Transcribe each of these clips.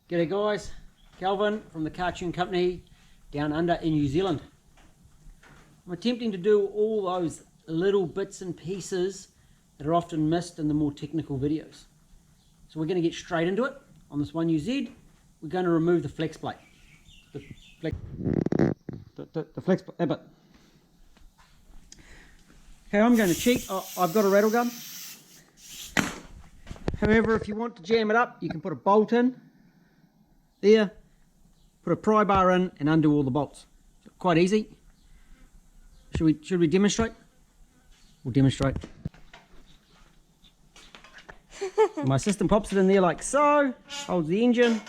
G'day guys, Calvin from the Cartoon Company down under in New Zealand. I'm attempting to do all those little bits and pieces that are often missed in the more technical videos. So we're going to get straight into it. On this 1UZ, we're going to remove the flex plate. The flex plate. Okay, I'm going to cheat. I've got a rattle gun. However, if you want to jam it up, you can put a bolt in there, put a pry bar in and undo all the bolts. Quite easy. Should we demonstrate? We'll demonstrate. My assistant pops it in there like so, holds the engine.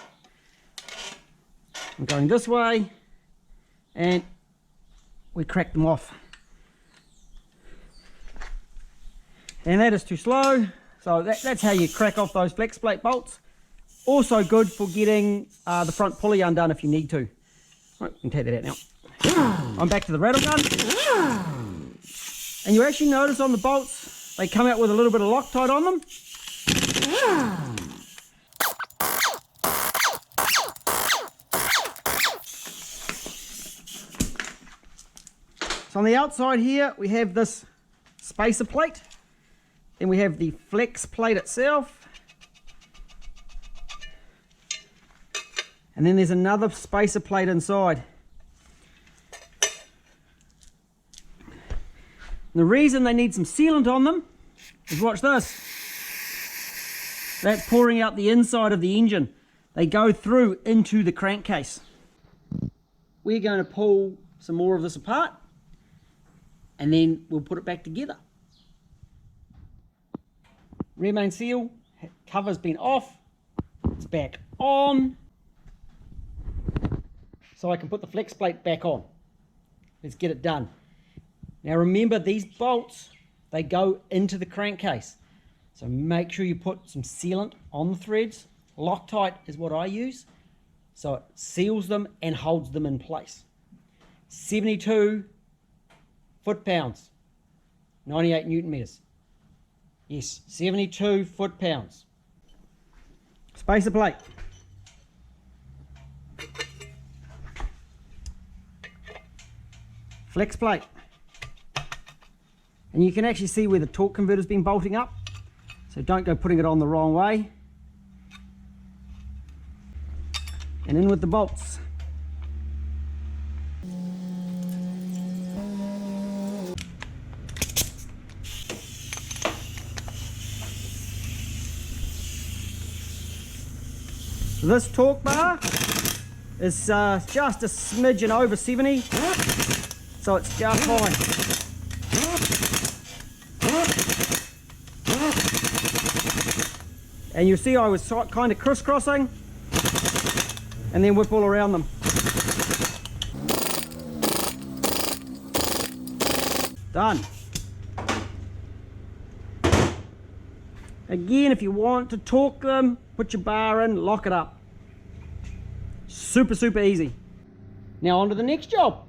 I'm going this way and we crack them off. And that is too slow, so that's how you crack off those flex plate bolts. Also good for getting the front pulley undone if you need to. Right, we can take that out now. I'm back to the rattle gun. And you actually notice on the bolts, they come out with a little bit of Loctite on them. So on the outside here, we have this spacer plate. Then we have the flex plate itself. And then there's another spacer plate inside. And the reason they need some sealant on them is, watch this. That's pouring out the inside of the engine. They go through into the crankcase. We're going to pull some more of this apart and then we'll put it back together. Rear main seal, cover's been off, it's back on. So I can put the flex plate back on. Let's get it done. Now remember, these bolts, they go into the crankcase. So make sure you put some sealant on the threads. Loctite is what I use. So it seals them and holds them in place. 72 foot-pounds, 98 Newton meters. Yes, 72 foot-pounds. Spacer plate. Flex plate. And you can actually see where the torque converter's been bolting up. So don't go putting it on the wrong way. And in with the bolts. So this torque bar is just a smidgen over 70. So it's just fine. And you see I was kind of crisscrossing and then whip all around them. Done. Again, if you want to torque them, put your bar in, lock it up. Super easy. Now on to the next job.